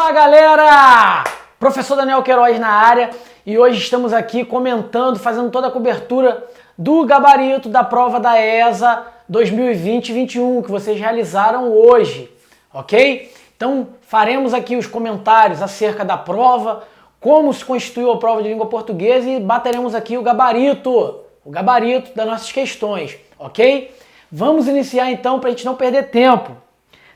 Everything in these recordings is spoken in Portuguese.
Fala galera! Professor Daniel Queiroz na área e hoje estamos aqui comentando, fazendo toda a cobertura do gabarito da prova da ESA 2020-21 que vocês realizaram hoje, ok? Então faremos aqui os comentários acerca da prova, como se constituiu a prova de língua portuguesa e bateremos aqui o gabarito das nossas questões, ok? Vamos iniciar então para a gente não perder tempo.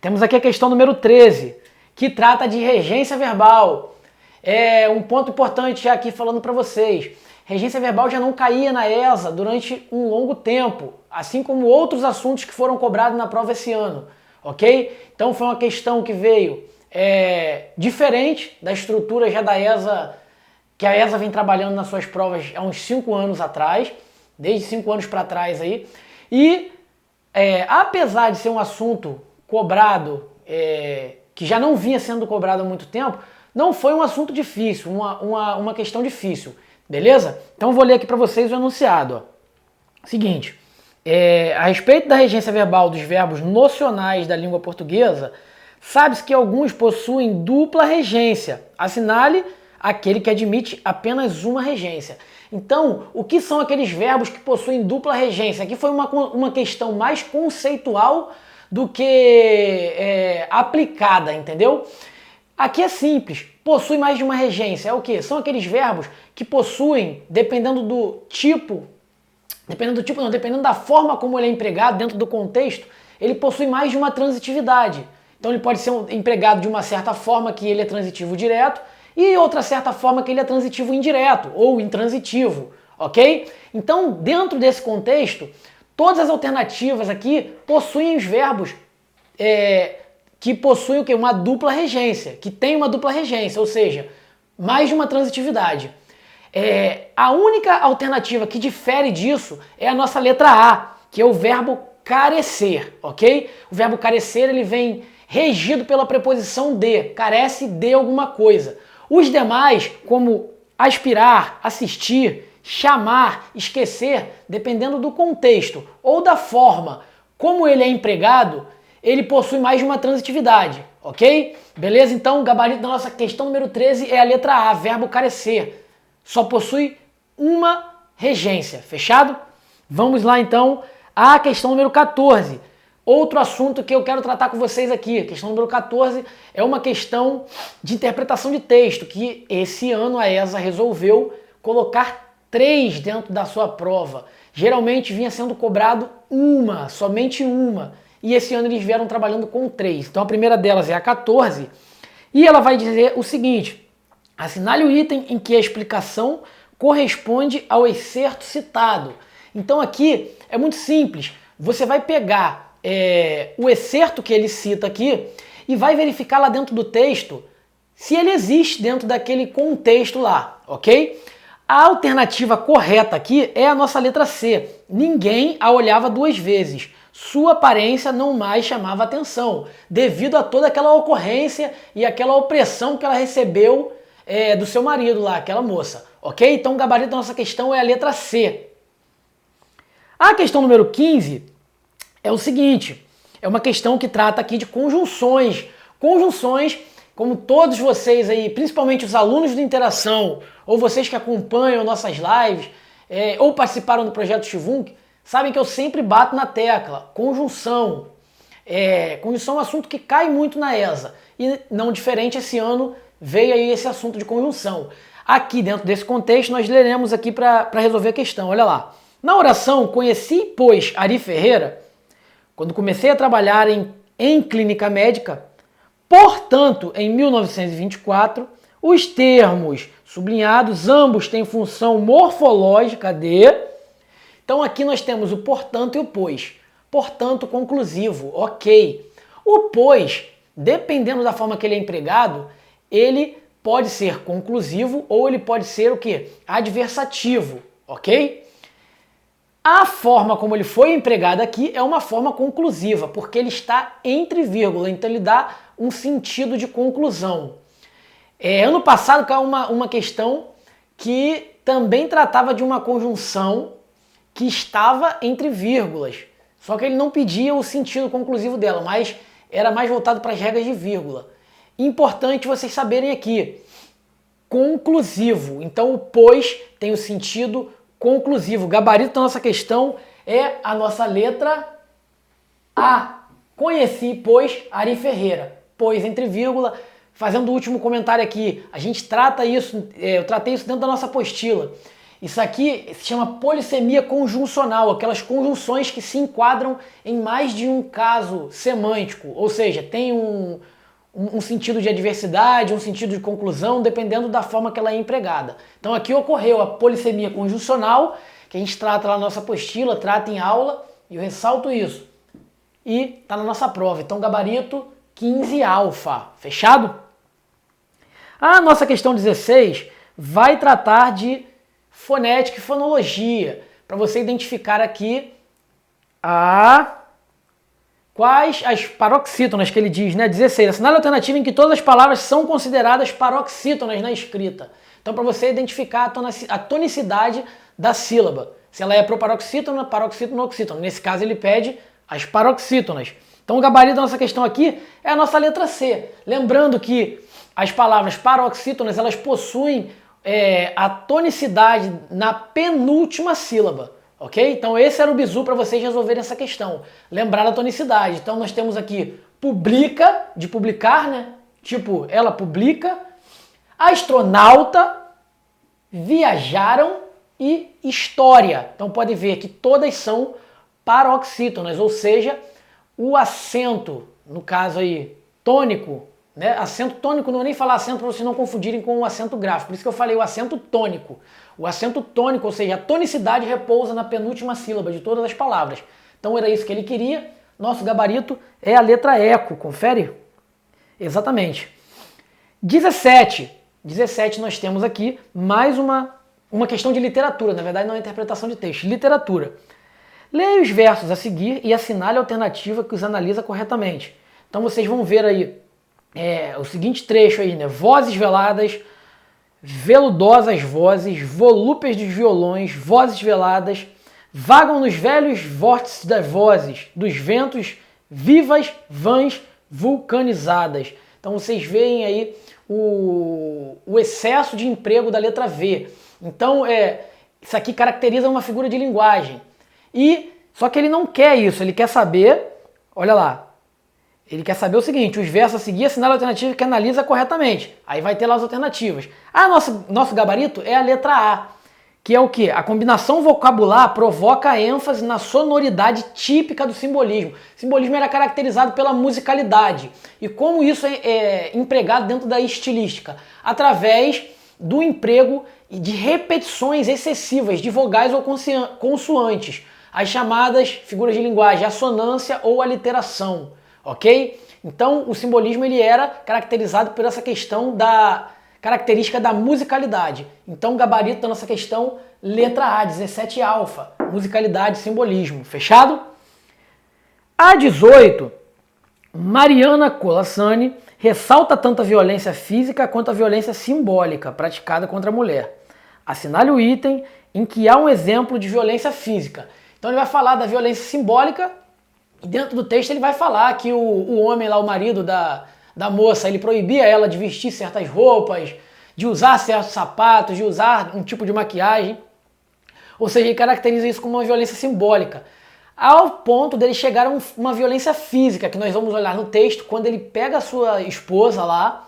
Temos aqui a questão número 13, que trata de regência verbal. É um ponto importante já aqui falando para vocês. Regência verbal já não caía na ESA durante um longo tempo, assim como outros assuntos que foram cobrados na prova esse ano, ok? Então foi uma questão que veio diferente da estrutura já da ESA, que a ESA vem trabalhando nas suas provas há uns 5 anos atrás, desde 5 anos para trás aí, e apesar de ser um assunto cobrado, que já não vinha sendo cobrado há muito tempo, não foi um assunto difícil, uma questão difícil, beleza? Então eu vou ler aqui para vocês o enunciado. Ó. Seguinte, a respeito da regência verbal dos verbos nocionais da língua portuguesa, sabe-se que alguns possuem dupla regência. Assinale aquele que admite apenas uma regência. Então, o que são aqueles verbos que possuem dupla regência? Aqui foi uma questão mais conceitual do que aplicada, entendeu? Aqui é simples, possui mais de uma regência. É o que? São aqueles verbos que possuem, dependendo da forma como ele é empregado dentro do contexto, ele possui mais de uma transitividade. Então ele pode ser empregado de uma certa forma que ele é transitivo direto e outra certa forma que ele é transitivo indireto ou intransitivo, ok? Então, dentro desse contexto, todas as alternativas aqui possuem os verbos que possuem o quê? Uma dupla regência, que tem uma dupla regência, ou seja, mais de uma transitividade. A única alternativa que difere disso é a nossa letra A, que é o verbo carecer, ok? O verbo carecer ele vem regido pela preposição de, carece de alguma coisa. Os demais, como aspirar, assistir, chamar, esquecer, dependendo do contexto ou da forma como ele é empregado, ele possui mais de uma transitividade, ok? Beleza? Então o gabarito da nossa questão número 13 é a letra A, verbo carecer. Só possui uma regência, fechado? Vamos lá então à questão número 14. Outro assunto que eu quero tratar com vocês aqui, a questão número 14, é uma questão de interpretação de texto, que esse ano a ESA resolveu colocar 3 dentro da sua prova. Geralmente vinha sendo cobrado somente uma, e esse ano eles vieram trabalhando com 3. Então a primeira delas é a 14, e ela vai dizer o seguinte: assinale o item em que a explicação corresponde ao excerto citado. Então aqui é muito simples, você vai pegar o excerto que ele cita aqui e vai verificar lá dentro do texto se ele existe dentro daquele contexto lá, ok? A alternativa correta aqui é a nossa letra C. Ninguém a olhava 2 vezes. Sua aparência não mais chamava atenção, devido a toda aquela ocorrência e aquela opressão que ela recebeu do seu marido lá, aquela moça, ok? Então o gabarito da nossa questão é a letra C. A questão número 15 é o seguinte, é uma questão que trata aqui de conjunções. Conjunções, como todos vocês aí, principalmente os alunos do Interação, ou vocês que acompanham nossas lives, ou participaram do projeto Chivunk, sabem que eu sempre bato na tecla. Conjunção. Conjunção é um assunto que cai muito na ESA. E não diferente, esse ano veio aí esse assunto de conjunção. Aqui dentro desse contexto, nós leremos aqui para resolver a questão. Olha lá. Na oração, conheci, pois, Ari Ferreira, quando comecei a trabalhar em clínica médica, portanto, em 1924, os termos sublinhados, ambos têm função morfológica de... Então aqui nós temos o portanto e o pois. Portanto, conclusivo, ok. O pois, dependendo da forma que ele é empregado, ele pode ser conclusivo ou ele pode ser o quê? Adversativo, ok? A forma como ele foi empregado aqui é uma forma conclusiva, porque ele está entre vírgula, então ele dá um sentido de conclusão. Ano passado caiu uma questão que também tratava de uma conjunção que estava entre vírgulas, só que ele não pedia o sentido conclusivo dela, mas era mais voltado para as regras de vírgula. Importante vocês saberem aqui, conclusivo. Então o pois tem o sentido conclusivo. O gabarito da nossa questão é a nossa letra A. Conheci, pois, Ari Ferreira. Pois, entre vírgula. Fazendo o último comentário aqui, a gente trata isso, eu tratei isso dentro da nossa apostila. Isso aqui se chama polissemia conjuncional, aquelas conjunções que se enquadram em mais de um caso semântico, ou seja, tem um sentido de adversidade, um sentido de conclusão, dependendo da forma que ela é empregada. Então aqui ocorreu a polissemia conjuncional, que a gente trata lá na nossa apostila, trata em aula, e eu ressalto isso. E está na nossa prova, então gabarito 15 alfa, fechado? A nossa questão 16 vai tratar de fonética e fonologia, para você identificar aqui quais as paroxítonas que ele diz, né? 16. Assinale a alternativa em que todas as palavras são consideradas paroxítonas na escrita. Então, para você identificar a tonicidade da sílaba. Se ela é proparoxítona, paroxítona, oxítona. Nesse caso, ele pede as paroxítonas. Então, o gabarito da nossa questão aqui é a nossa letra C. Lembrando que as palavras paroxítonas, elas possuem a tonicidade na penúltima sílaba, ok? Então esse era o bizu para vocês resolverem essa questão. Lembrar a tonicidade. Então nós temos aqui publica, de publicar, né? Tipo, ela publica. Astronauta, viajaram e história. Então pode ver que todas são paroxítonas, ou seja, o acento, no caso aí, tônico, né? Acento tônico, não vou nem falar acento para vocês não confundirem com o acento gráfico, por isso que eu falei o acento tônico. O acento tônico, ou seja, a tonicidade repousa na penúltima sílaba de todas as palavras. Então era isso que ele queria. Nosso gabarito é a letra eco, confere? Exatamente. 17 nós temos aqui mais uma questão de literatura, na verdade não é interpretação de texto, literatura. Leia os versos a seguir e assinale a alternativa que os analisa corretamente. Então vocês vão ver aí o seguinte trecho aí, né? Vozes veladas, veludosas vozes, volúpeas dos violões, vozes veladas, vagam nos velhos vórtices das vozes, dos ventos, vivas, vãs, vulcanizadas. Então vocês veem aí o excesso de emprego da letra V. Então isso aqui caracteriza uma figura de linguagem. Só que ele não quer isso, ele quer saber, olha lá, ele quer saber o seguinte, os versos a seguir assinala a alternativa que analisa corretamente. Aí vai ter lá as alternativas. Nosso gabarito é a letra A, que é o quê? A combinação vocabular provoca ênfase na sonoridade típica do simbolismo. O simbolismo era caracterizado pela musicalidade. E como isso é empregado dentro da estilística? Através do emprego de repetições excessivas de vogais ou consoantes, as chamadas figuras de linguagem, a assonância ou a literação. Ok? Então o simbolismo ele era caracterizado por essa questão da característica da musicalidade. Então o gabarito da nossa questão, letra A, 17 alfa, musicalidade, simbolismo. Fechado? A 18, Mariana Colassani ressalta tanto a violência física quanto a violência simbólica praticada contra a mulher. Assinale o item em que há um exemplo de violência física. Então ele vai falar da violência simbólica. E dentro do texto ele vai falar que o homem lá, o marido da moça, ele proibia ela de vestir certas roupas, de usar certos sapatos, de usar um tipo de maquiagem. Ou seja, ele caracteriza isso como uma violência simbólica. Ao ponto dele chegar a uma violência física, que nós vamos olhar no texto, quando ele pega a sua esposa lá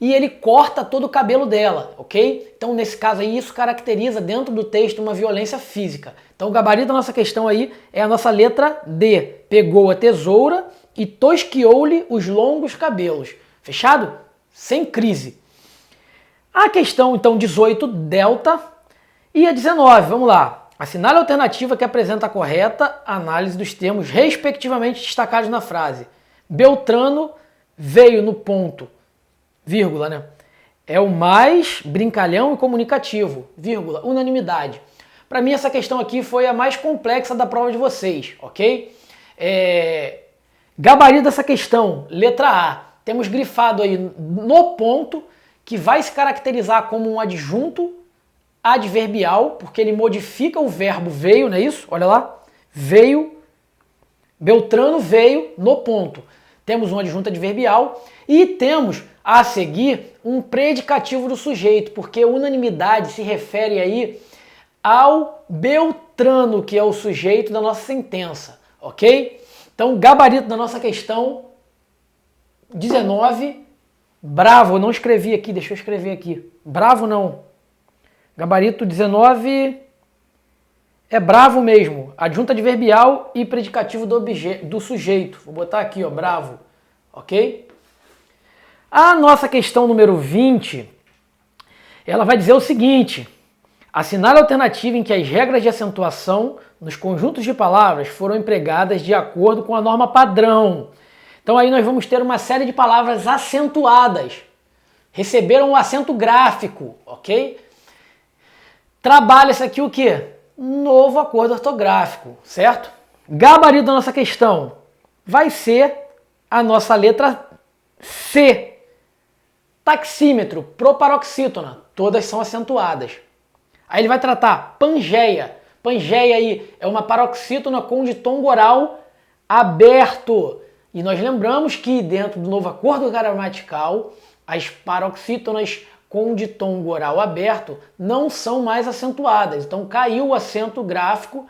e ele corta todo o cabelo dela, ok? Então nesse caso aí isso caracteriza dentro do texto uma violência física. Então o gabarito da nossa questão aí é a nossa letra D. Pegou a tesoura e tosquiou-lhe os longos cabelos. Fechado? Sem crise. A questão então 18, delta, e a 19, vamos lá. Assinale a alternativa que apresenta a correta análise dos termos respectivamente destacados na frase. Beltrano veio no ponto, vírgula, né? É o mais brincalhão e comunicativo, vírgula, unanimidade. Para mim essa questão aqui foi a mais complexa da prova de vocês, ok? Gabarito dessa questão, letra A. Temos grifado aí no ponto, que vai se caracterizar como um adjunto adverbial, porque ele modifica o verbo veio, não é isso? Olha lá, veio, Beltrano veio no ponto. temos uma adjunta adverbial e temos a seguir um predicativo do sujeito, porque unanimidade se refere aí ao Beltrano, que é o sujeito da nossa sentença, ok? Então, gabarito da nossa questão 19, bravo, eu não escrevi aqui, deixa eu escrever aqui. Bravo não. Gabarito 19 é bravo mesmo. Adjunta adverbial e predicativo do sujeito. Vou botar aqui, ó, bravo, ok? A nossa questão número 20, ela vai dizer o seguinte: assinale a alternativa em que as regras de acentuação nos conjuntos de palavras foram empregadas de acordo com a norma padrão. Então aí nós vamos ter uma série de palavras acentuadas. Receberam um acento gráfico, ok? Trabalha-se aqui o quê? Novo acordo ortográfico, certo? Gabarito da nossa questão vai ser a nossa letra C. Taxímetro, proparoxítona, todas são acentuadas. Aí ele vai tratar Pangeia. Pangeia aí é uma paroxítona com ditongo oral aberto. E nós lembramos que dentro do novo acordo gramatical, as paroxítonas com ditongo oral aberto não são mais acentuadas. Então caiu o acento gráfico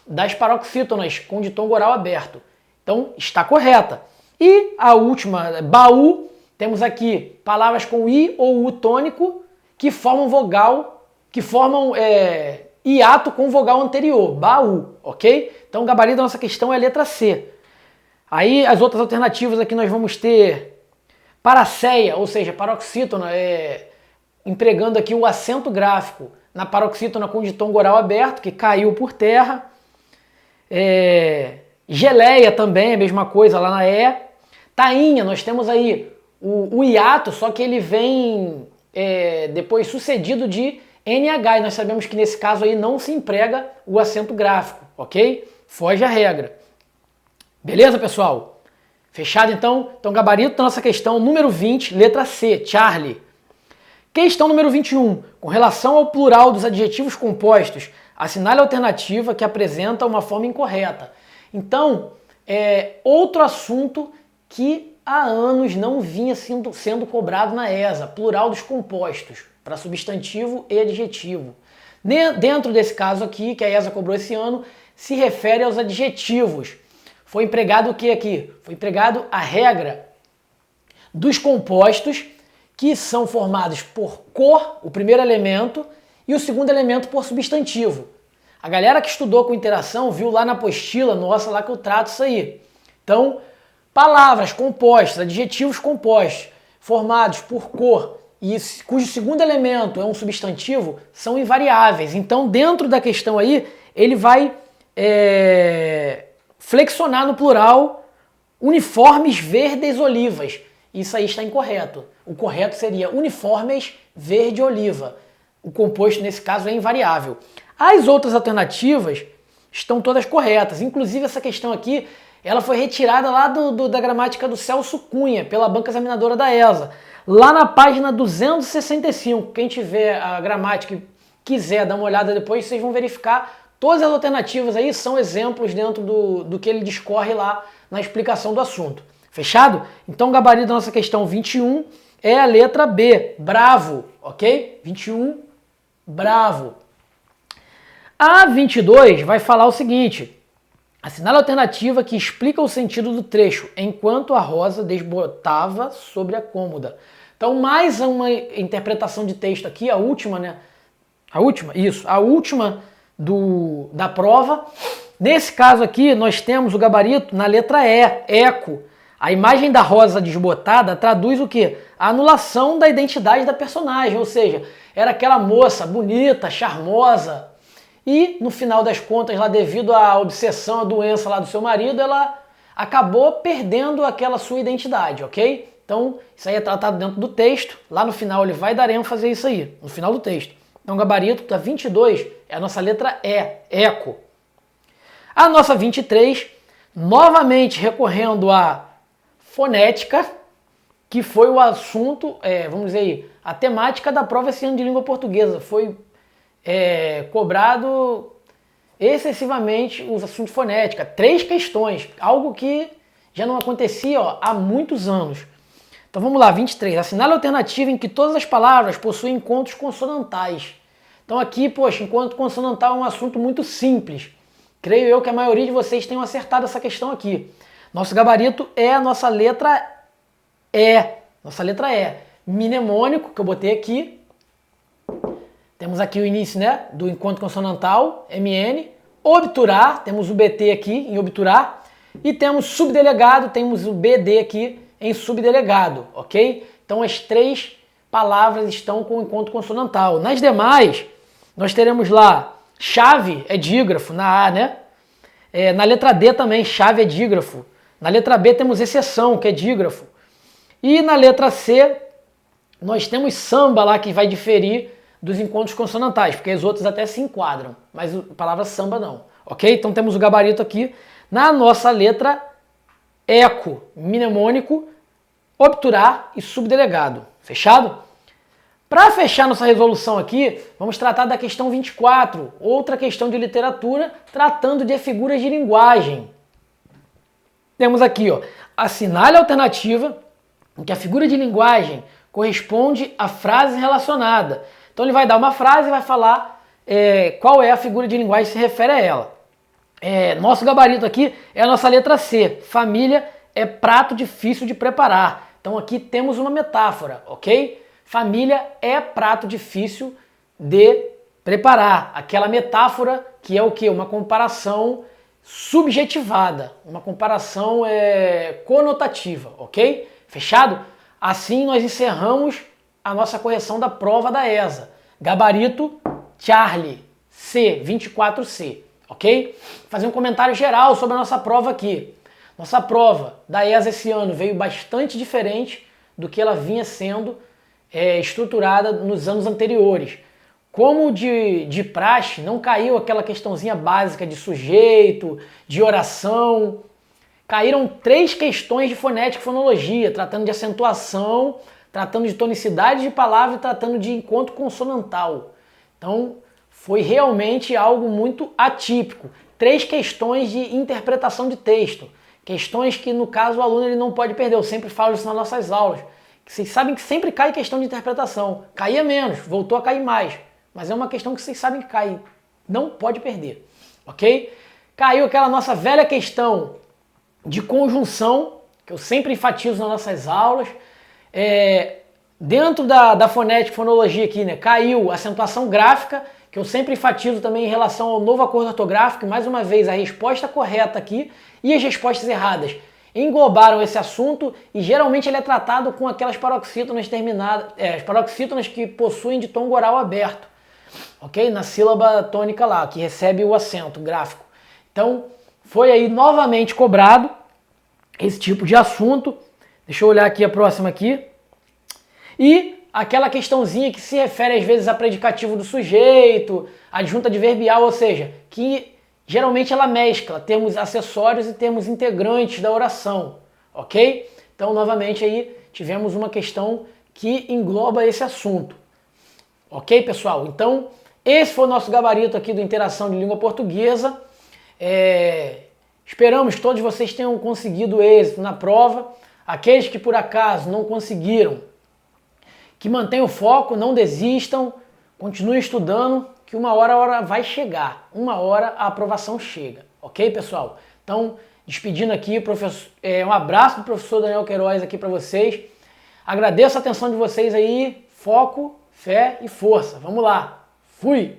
das paroxítonas com ditongo oral aberto. Então está correta. E a última, baú, temos aqui palavras com i ou u tônico que formam vogal, que formam hiato com vogal anterior, baú, ok? Então o gabarito da nossa questão é a letra C. Aí as outras alternativas aqui nós vamos ter paraceia, ou seja, paroxítona, empregando aqui o acento gráfico na paroxítona com ditongo oral aberto, que caiu por terra. Geleia também, a mesma coisa lá na E. Tainha, nós temos aí o hiato, só que ele vem depois sucedido de NH, e nós sabemos que nesse caso aí não se emprega o acento gráfico, ok? Foge a regra. Beleza, pessoal? Fechado então? Então, gabarito da nossa questão número 20, letra C, Charlie. Questão número 21. Com relação ao plural dos adjetivos compostos, assinale a alternativa que apresenta uma forma incorreta. Então, outro assunto que há anos não vinha sendo cobrado na ESA, plural dos compostos, para substantivo e adjetivo. Dentro desse caso aqui, que a ESA cobrou esse ano, se refere aos adjetivos. Foi empregado o que aqui? Foi empregado a regra dos compostos que são formados por cor, o primeiro elemento, e o segundo elemento por substantivo. A galera que estudou com interação viu lá na apostila nossa lá que eu trato isso aí. Então, palavras compostas, adjetivos compostos, formados por cor e cujo segundo elemento é um substantivo, são invariáveis. Então, dentro da questão aí, ele vai flexionar no plural uniformes verdes olivas. Isso aí está incorreto. O correto seria uniformes verde-oliva. O composto, nesse caso, é invariável. As outras alternativas estão todas corretas. Inclusive, essa questão aqui, ela foi retirada lá da gramática do Celso Cunha, pela banca examinadora da ESA. Lá na página 265, quem tiver a gramática e quiser dar uma olhada depois, vocês vão verificar. Todas as alternativas aí são exemplos dentro do que ele discorre lá na explicação do assunto. Fechado? Então o gabarito da nossa questão 21 é a letra B, bravo, ok? 21, bravo. A 22 vai falar o seguinte: assinale a alternativa que explica o sentido do trecho, enquanto a rosa desbotava sobre a cômoda. Então mais uma interpretação de texto aqui, a última, né? A última? Isso, a última da prova. Nesse caso aqui, nós temos o gabarito na letra E, eco. A imagem da rosa desbotada traduz o quê? A anulação da identidade da personagem, ou seja, era aquela moça bonita, charmosa, e no final das contas, lá devido à obsessão, à doença lá do seu marido, ela acabou perdendo aquela sua identidade, ok? Então, isso aí é tratado dentro do texto. Lá no final ele vai dar ênfase a isso aí, no final do texto. Então, o gabarito da 22 é a nossa letra E, eco. A nossa 23, novamente recorrendo à fonética, que foi o assunto, vamos dizer aí, a temática da prova esse ano de língua portuguesa. Foi cobrado excessivamente os assuntos de fonética. 3 questões, algo que já não acontecia, ó, há muitos anos. Então vamos lá, 23. Assinale a alternativa em que todas as palavras possuem encontros consonantais. Então aqui, poxa, encontro consonantal é um assunto muito simples. Creio eu que a maioria de vocês tenham acertado essa questão aqui. Nosso gabarito é a nossa letra E. Nossa letra E. Mnemônico, que eu botei aqui. Temos aqui o início, né, do encontro consonantal, MN. Obturar, temos o BT aqui em obturar. E temos subdelegado, temos o BD aqui em subdelegado, ok? Então as três palavras estão com encontro consonantal. Nas demais, nós teremos lá chave é dígrafo, na A, né? Na letra D também, chave é dígrafo. Na letra B temos exceção, que é dígrafo. E na letra C, nós temos samba lá, que vai diferir dos encontros consonantais, porque os outros até se enquadram, mas a palavra samba não, ok? Então temos o gabarito aqui na nossa letra eco, mnemônico, obturar e subdelegado. Fechado? Para fechar nossa resolução aqui, vamos tratar da questão 24, outra questão de literatura, tratando de figuras de linguagem. Temos aqui, ó, assinale a alternativa em que a figura de linguagem corresponde à frase relacionada. Então ele vai dar uma frase e vai falar qual é a figura de linguagem que se refere a ela. Nosso gabarito aqui é a nossa letra C. Família é prato difícil de preparar. Então aqui temos uma metáfora, ok? Família é prato difícil de preparar. Aquela metáfora que é o quê? Uma comparação subjetivada, uma comparação conotativa, ok? Fechado? Assim nós encerramos a nossa correção da prova da ESA. Gabarito Charlie C, 24C, ok? Vou fazer um comentário geral sobre a nossa prova aqui. Nossa prova da ESA esse ano veio bastante diferente do que ela vinha sendo estruturada nos anos anteriores. Como de praxe, não caiu aquela questãozinha básica de sujeito, de oração. Caíram 3 questões de fonética e fonologia, tratando de acentuação, tratando de tonicidade de palavra e tratando de encontro consonantal. Então, foi realmente algo muito atípico. 3 questões de interpretação de texto. Questões que, no caso, o aluno ele não pode perder. Eu sempre falo isso nas nossas aulas. Vocês sabem que sempre cai questão de interpretação. Caía menos, voltou a cair mais. Mas é uma questão que vocês sabem que cai. Não pode perder. Ok? Caiu aquela nossa velha questão de conjunção, que eu sempre enfatizo nas nossas aulas. Dentro da fonética e fonologia aqui, né, caiu a acentuação gráfica, que eu sempre enfatizo também em relação ao novo acordo ortográfico. E mais uma vez, a resposta correta aqui e as respostas erradas englobaram esse assunto, e geralmente ele é tratado com aquelas paroxítonas terminadas, as paroxítonas que possuem de tom oral aberto, ok? Na sílaba tônica lá, que recebe o acento gráfico. Então, foi aí novamente cobrado esse tipo de assunto. Deixa eu olhar aqui a próxima aqui. E aquela questãozinha que se refere às vezes a predicativo do sujeito, adjunta adverbial, ou seja, que geralmente ela mescla termos acessórios e termos integrantes da oração, ok? Então, novamente aí tivemos uma questão que engloba esse assunto. Ok, pessoal? Então, esse foi o nosso gabarito aqui do Interação de Língua Portuguesa. Esperamos que todos vocês tenham conseguido êxito na prova. Aqueles que por acaso não conseguiram, que mantenham o foco, não desistam, continuem estudando, que uma hora a hora vai chegar. Uma hora a aprovação chega. Ok, pessoal? Então, despedindo aqui, um abraço do professor Daniel Queiroz aqui para vocês. Agradeço a atenção de vocês aí. Foco, fé e força. Vamos lá. Fui!